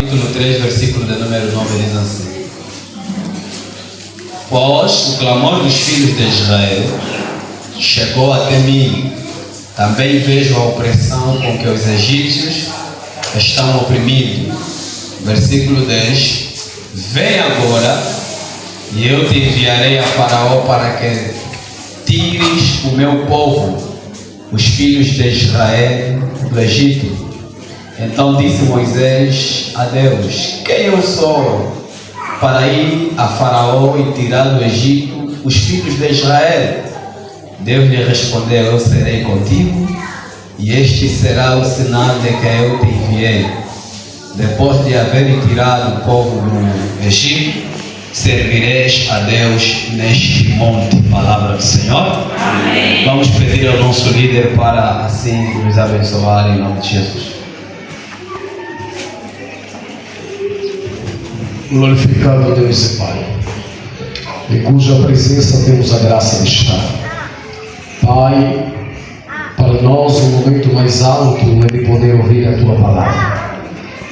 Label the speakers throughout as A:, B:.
A: Capítulo 3, versículo de número 9 diz assim: Pois o clamor dos filhos de Israel chegou até mim. Também vejo a opressão com que os egípcios estão oprimidos. Versículo 10: Vem agora, e eu te enviarei a Faraó para que tires o meu povo, os filhos de Israel, do Egito. Então disse Moisés a Deus: Quem eu sou para ir a Faraó e tirar do Egito os filhos de Israel? Deus lhe respondeu: Eu serei contigo, e este será o sinal de que eu te enviei. Depois de haver tirado o povo do Egito, servireis a Deus neste monte. Palavra do Senhor. Amém. Vamos pedir ao nosso líder para assim nos abençoar em nome de Jesus.
B: Glorificado Deus e Pai, em cuja presença temos a graça de estar. Pai, para nós o momento mais alto é de poder ouvir a Tua palavra.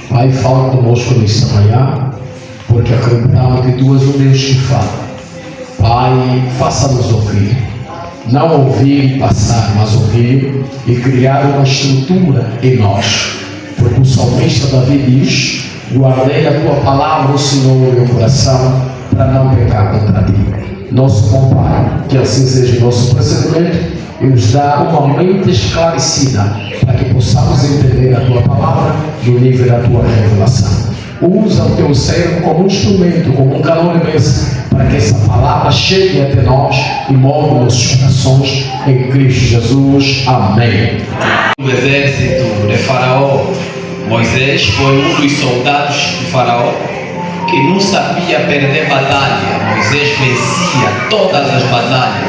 B: Pai, fala conosco nesta manhã, porque acreditamos que Tu és o Deus que fala. Pai, faça-nos ouvir. Não ouvir e passar, mas ouvir e criar uma estrutura em nós. Porque o salmista Davi diz: Guardei a Tua palavra, Senhor, no meu coração, para não pecar contra Ti. Nosso bom Pai, que assim seja o nosso procedimento, e nos dá uma mente esclarecida, para que possamos entender a Tua palavra no nível da Tua revelação. Usa o Teu servo como um instrumento, como um canal de bênção, para que essa palavra chegue até nós e move nossos corações em Cristo Jesus. Amém.
A: O exército de Faraó, Moisés foi um dos soldados de Faraó que não sabia perder batalha. Moisés vencia todas as batalhas.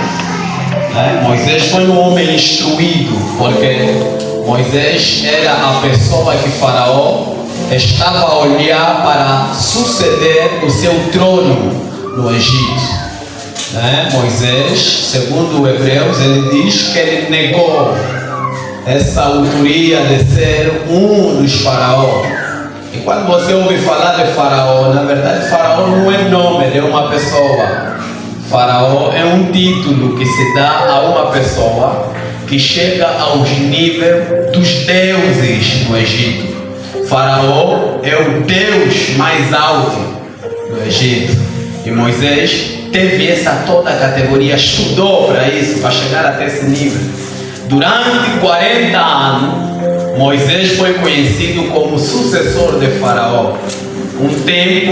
A: Moisés foi um homem instruído, porque Moisés era a pessoa que Faraó estava a olhar para suceder o seu trono no Egito. Moisés, segundo Hebreus, ele diz que ele negou essa autoria de ser um dos faraó. E quando você ouve falar de Faraó, na verdade Faraó não é nome de uma pessoa. Faraó é um título que se dá a uma pessoa que chega aos níveis dos deuses do Egito. Faraó é o Deus mais alto do Egito. E Moisés teve essa toda a categoria, estudou para isso, para chegar até esse nível. Durante 40 anos, Moisés foi conhecido como sucessor de Faraó. Um tempo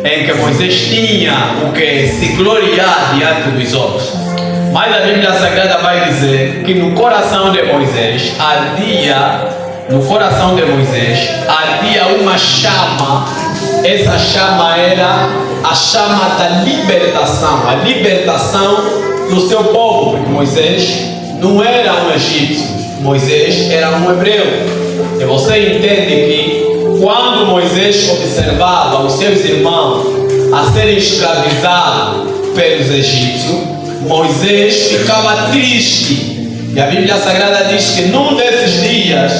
A: em que Moisés tinha o que se gloriar diante dos outros. Mas a Bíblia Sagrada vai dizer que no coração de Moisés ardia uma chama. Essa chama era a chama da libertação, a libertação do seu povo, porque Moisés não era um egípcio, Moisés era um hebreu. E você entende que quando Moisés observava os seus irmãos a serem escravizados pelos egípcios, Moisés ficava triste. E a Bíblia Sagrada diz que num desses dias,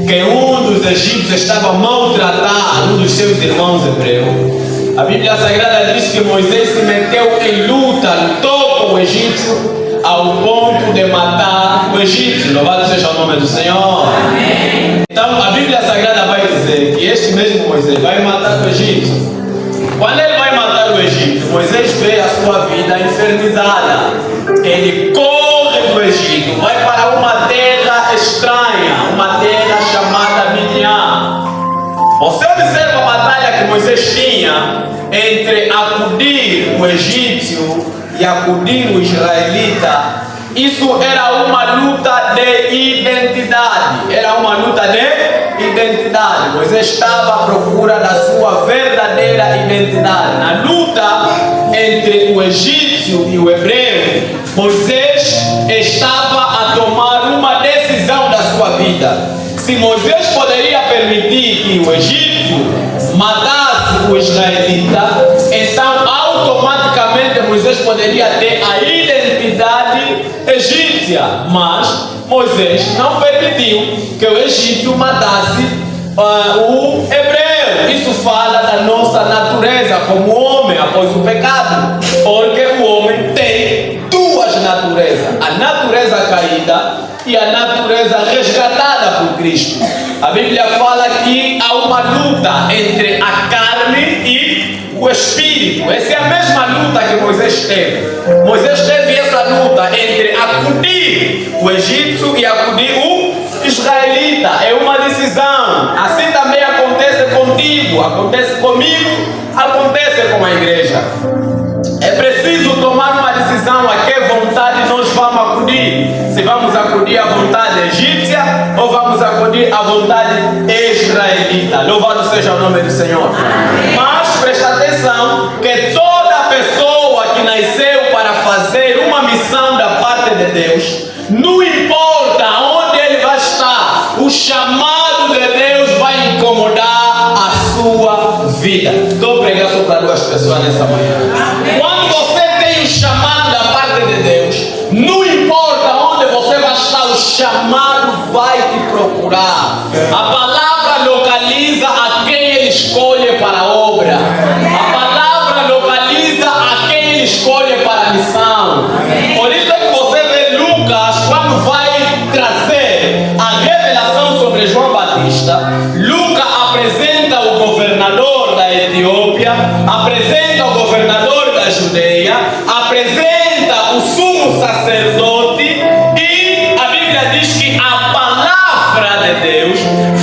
A: que um dos egípcios estava maltratando um dos seus irmãos hebreus, a Bíblia Sagrada diz que Moisés se meteu em luta, lutou com o egípcio, ao ponto de matar o egípcio. Louvado seja o nome do Senhor. Amém. Então a Bíblia Sagrada vai dizer que este mesmo Moisés vai matar o egípcio. Quando ele vai matar o egípcio, Moisés vê a sua vida infernizada. Ele corre do Egito, vai para uma terra estranha, uma terra chamada Midian. Você observa a batalha que Moisés tinha entre acudir o egípcio e acudir o israelita. Isso era uma luta de identidade. Era uma luta de identidade. Moisés estava à procura da sua verdadeira identidade. Na luta entre o egípcio e o hebreu, Moisés estava a tomar uma decisão da sua vida. Se Moisés poderia permitir que o egípcio matasse o israelita, então automaticamente Moisés poderia ter a identidade egípcia. Mas Moisés não permitiu que o egípcio matasse o hebreu. isso fala da nossa natureza como homem após o pecado. Porque o homem tem duas naturezas: a natureza caída e a natureza resgatada por Cristo. A Bíblia fala que há uma luta entre a carne e o espírito. Essa é a mesma luta que Moisés teve. Moisés teve essa luta entre acudir o egípcio e acudir o israelita. É uma decisão. Assim também acontece contigo, acontece comigo, acontece com a igreja. É preciso tomar uma decisão a que vontade nós vamos acudir. Se vamos acudir à vontade egípcia ou vamos acudir à vontade israelita. Louvado seja o nome do Senhor. Mas presta atenção que toda pessoa que nasceu para fazer uma missão da parte de Deus, não importa onde ele vai estar, o chamado de Deus vai incomodar a sua vida. Estou pregando só para duas pessoas nessa manhã. Quando você tem o chamado da parte de Deus, não importa onde você vai estar, o chamado vai te procurar. A palavra localiza a quem ele escolhe para a obra. A palavra localiza a quem ele escolhe para a missão. Por isso é que você vê Lucas, quando vai trazer a revelação sobre João Batista, Lucas apresenta o governador da Etiópia, apresenta o governador da Judeia, apresenta o sumo sacerdote, e a Bíblia diz que a palavra de Deus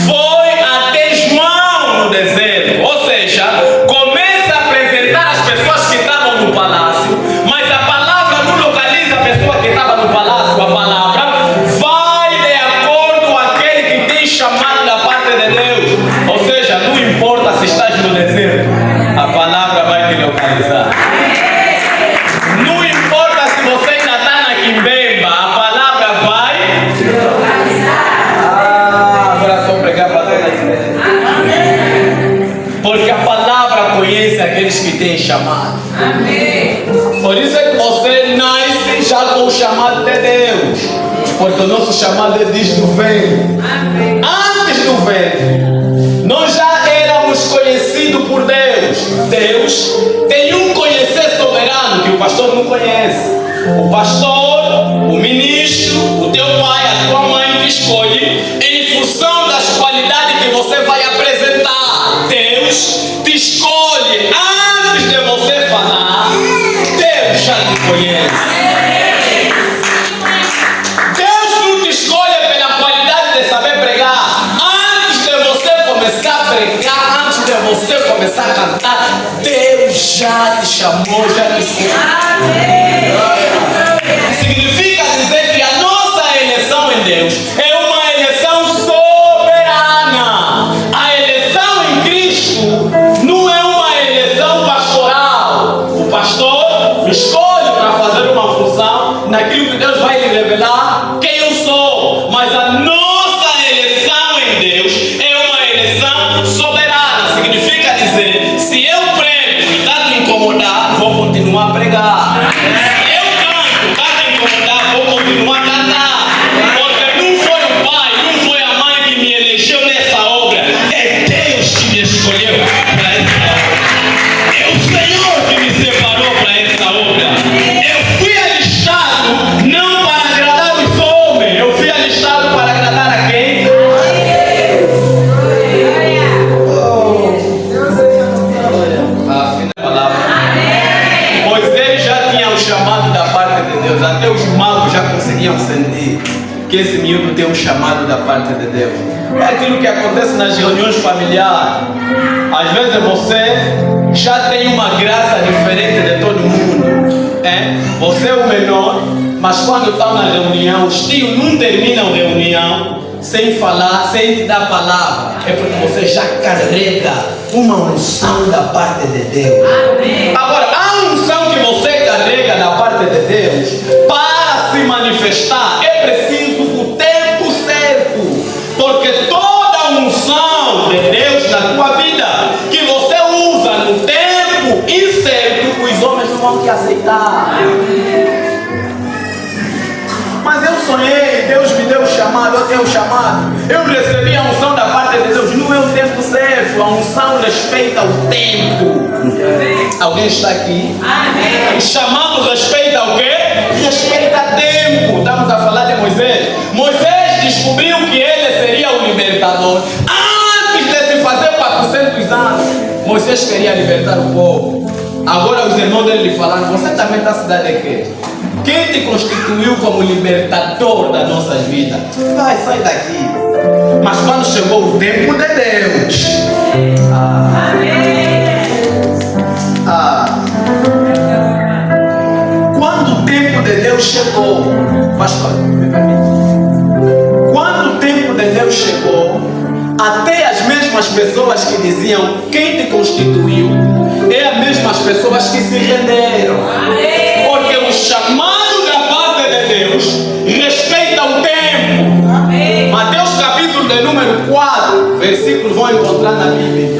A: foi até João no deserto. Ou seja, começa a apresentar as pessoas que estavam no palácio, mas a palavra não localiza a pessoa que estava no palácio. A palavra vai de acordo com aquele que tem chamado da parte de Deus. Ou seja, não importa se estás no deserto, a palavra vai te localizar. Não importa se você ainda está na Quimbemba, a palavra vai te localizar. Agora estou pregando para toda a igreja. Porque a palavra conhece aqueles que têm chamado. Por isso é que você nasce já com o chamado de Deus. Porque o nosso chamado é desde o ventre. Antes do ventre, nós já éramos conhecidos por Deus. Deus tem um conhecer soberano que o pastor não conhece. O pastor, o ministro, o teu pai, a tua mãe te escolhe em função das qualidades que você vai apresentar. Deus te escolhe antes de você falar. Deus já te conhece. Deus não te escolhe pela qualidade de saber pregar. Antes de você começar a pregar, antes de você começar a cantar, Deus já te chamou, já te escolheu. Significa dizer que a nossa eleição em Deus é uma eleição soberana. A eleição em Cristo não é uma eleição pastoral. O pastor me escolhe para fazer uma função naquilo que Deus vai lhe revelar quem eu sou. Mas a nossa eleição em Deus é uma eleição soberana. Significa dizer, se eu prego e está te incomodar, vou continuar a pregar. Se eu canto, está te incomodar, vou continuar a cantar. Porque não foi o pai, não foi a mãe que me elegeu nessa obra. É Deus que me escolheu para essa obra. É o Senhor que me separou para essa obra. Eu fui alistado não para agradar os homens, eu fui alistado para agradar a quem? A palavra. Moisés já tinha o chamado da parte de Deus. Até os magos já conseguiam sentir que esse miúdo tem um chamado da parte de Deus. É aquilo que acontece nas reuniões familiares. Às vezes você já tem uma graça diferente de todo mundo. Você é o menor, mas quando estão na reunião, os tios não terminam a reunião sem falar, sem te dar palavra. É porque você já carrega uma unção da parte de Deus. Agora, a unção que você carrega da parte de Deus, para se manifestar, é preciso o tempo certo. Porque toda unção de Deus na tua vida, que você usa no tempo incerto, os homens não vão te aceitar. Mas eu sonhei, Deus me deu o chamado, eu tenho o chamado. Eu recebi a unção da parte de Deus, não é o tempo certo. A unção respeita o tempo. Alguém está aqui? Amém. O chamado respeita o quê? Respeita tempo. Estamos a falar de Moisés. Moisés descobriu que ele seria o libertador. Antes de se fazer 400 anos, Moisés queria libertar o povo. Agora os irmãos dele lhe falaram: você também da cidade de quê? Quem te constituiu como libertador das nossas vidas? Vai, sai daqui. Mas quando chegou o tempo de Deus, quando o tempo de Deus chegou, pastor, me permite. Quando o tempo de Deus chegou, até as mesmas pessoas que diziam quem te constituiu, é as mesmas pessoas que se renderam. Porque o chamado da parte de Deus respeita o tempo. Mateus capítulo de número 4, versículos vão encontrar na Bíblia.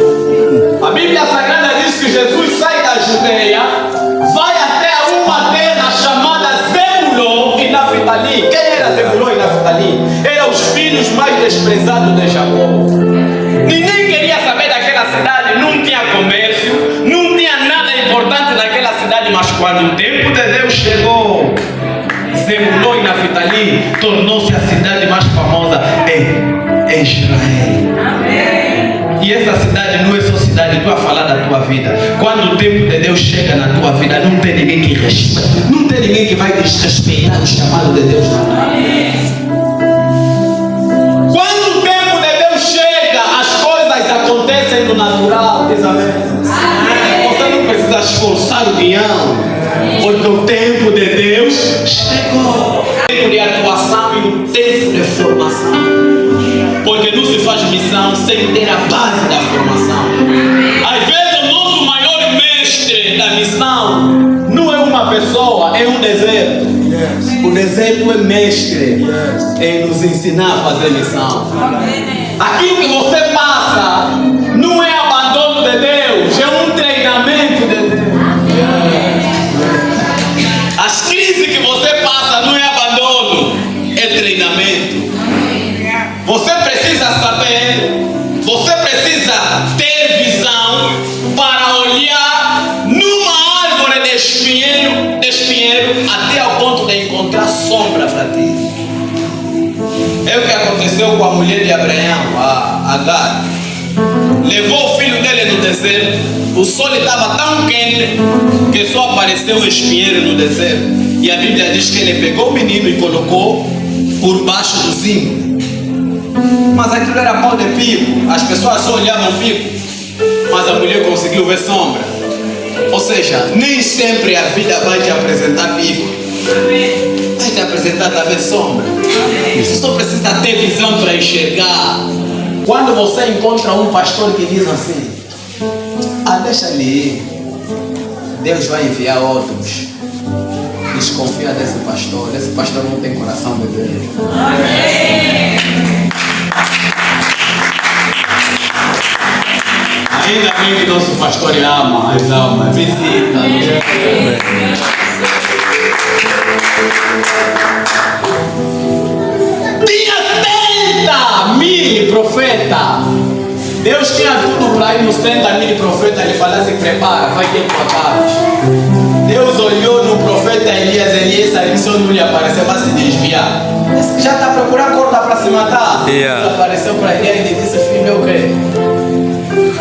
A: A Bíblia Sagrada diz que Jesus sai da Judeia, vai até uma terra chamada Zebulon e Naftali. Quem era Zebulon e Naftali? Eram os filhos mais desprezados de Jacó. Ninguém queria saber daquela cidade, não tinha comércio, não tinha nada importante naquela cidade, mas quando o tempo de Deus chegou, Zebulon e Naftali tornou-se a cidade mais famosa em Israel. Amém. E essa cidade não é só cidade, tu a falar da tua vida. Quando o tempo de Deus chega na tua vida, não tem ninguém que respeita, não tem ninguém que vai desrespeitar o chamado de Deus na tua vida. Quando o tempo de Deus chega, as coisas acontecem no natural, diz amém. Você não precisa esforçar o guião, porque o tempo de Deus chegou. Tempo de atuação e no tempo de formação. Porque não se faz missão sem ter a base da formação. Às vezes o nosso maior mestre da missão não é uma pessoa, é um deserto. O deserto é mestre em nos ensinar a fazer missão. Aquilo que você passa não é abandono de Deus, é um treinamento de Deus. As crises que você passa não é abandono, é treinamento. Você precisa saber, você precisa ter visão para olhar numa árvore de espinheiro até ao ponto de encontrar sombra para ti. É o que aconteceu com a mulher de Abraão, a Agar. Levou o filho dele no deserto. O sol estava tão quente que só apareceu um espinheiro no deserto. E a Bíblia diz que ele pegou o menino e colocou por baixo do zinco. Mas aquilo era pau de pico. As pessoas só olhavam o pico, mas a mulher conseguiu ver sombra. Ou seja, nem sempre a vida vai te apresentar pico, vai te apresentar também sombra. Você só precisa ter visão para enxergar. Quando você encontra um pastor que diz assim: deixa ele ir, Deus vai enviar outros, desconfia desse pastor. Esse pastor não tem coração de Deus. Ainda bem que nosso pastor ama as almas, visita. Tinha 30.000 profetas. Deus tinha tudo para ir nos 30.000 profetas. Ele falou: se prepara, vai ter batalhas. Deus olhou no profeta Elias. Essa missão não lhe apareceu, vai se desviar. Esse já está procurando corda para se matar. Ele apareceu para Elias e disse: filho, o quê?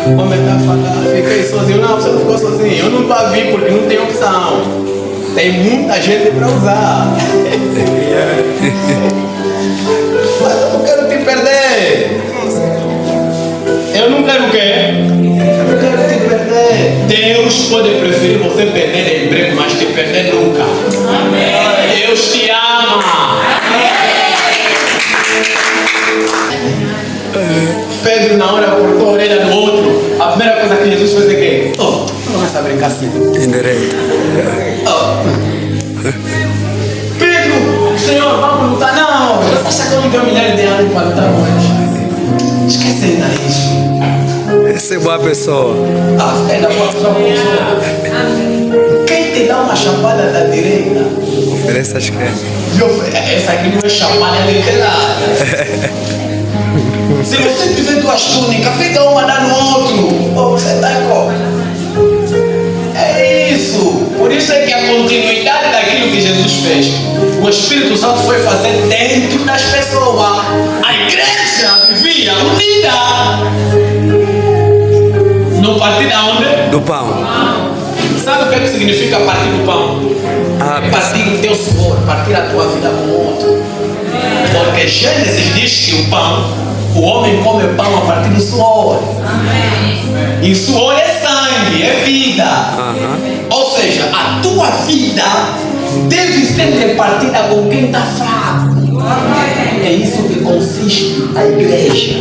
A: O homem está falando: fiquei sozinho. Não, você não ficou sozinho. Eu não vou vir porque não tem opção. Tem muita gente para usar. Mas eu não quero te perder. Eu não quero o quê? Eu não quero te perder. Deus pode preferir você perder em breve, mas te perder nunca. Amém. Deus te ama. Pedro, na hora, cortou a orelha do outro. A primeira coisa que Jesus fez é que: não começa a brincar assim. Pedro, Senhor, vamos lutar. Não, você acha que eu não tenho milhares de anos para lutar com eles? Esquece ainda isso.
C: Essa é boa pessoa.
A: Ainda boa pessoa. Quem te dá uma chapada da direita,
C: oferece as crenças.
A: Essa aqui não é chapada, é literal. Se você tiver duas túnicas, pega uma, dá no outro. Você está com Jesus fez? O Espírito Santo foi fazer dentro das pessoas. A igreja vivia unida. No partir da onde?
C: Do pão.
A: Sabe o que significa partir do pão? Partir o teu suor, partir a tua vida com o outro. Porque Gênesis diz que o pão, o homem come pão a partir do suor. E suor é sangue, é vida. Ou seja, a tua vida deve ser repartida com quem está fraco. É isso que consiste a igreja.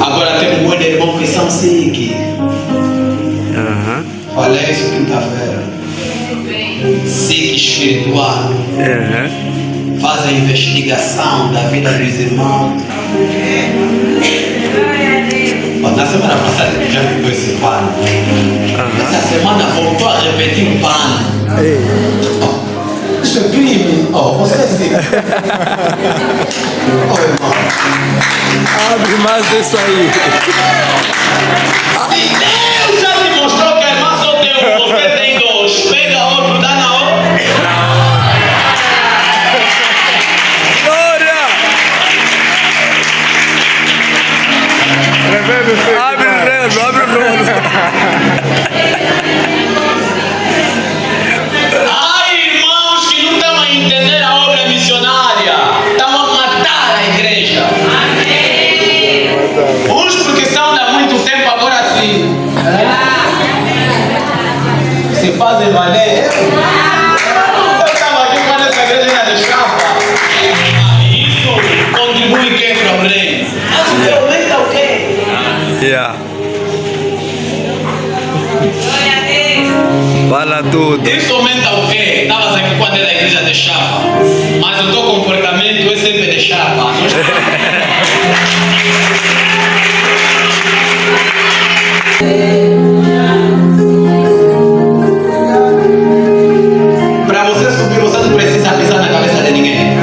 A: Agora tem um monte de irmãos que são SIC. Falei isso quinta-feira. SIC espiritual. Fazem investigação da vida dos irmãos. Na semana passada já ficou esse pano. Essa semana voltou a repetir o pano. Isso é crime. Você é SIC. Irmão.
C: Abre mais isso aí.
A: Se Deus já te mostrou que a irmã só tem um, você tem dois, pega outro, dá na outra.
C: Glória! Abre o relo, abre o relo.
A: Há irmãos que não estão a entender a obra missionária, estão a matar a igreja. Uns porque são há muito tempo, agora sim. Se fazem valer. Eu estava aqui quando essa igreja ainda deixava. Isso contribui que para o reino. Mas o teu reino é o quê?
C: Fala tudo.
A: Isso aumenta o quê? Estavas aqui quando era a igreja deixava. Mas o teu comportamento é sempre deixava. Para você subir, você não precisa pisar na cabeça de ninguém.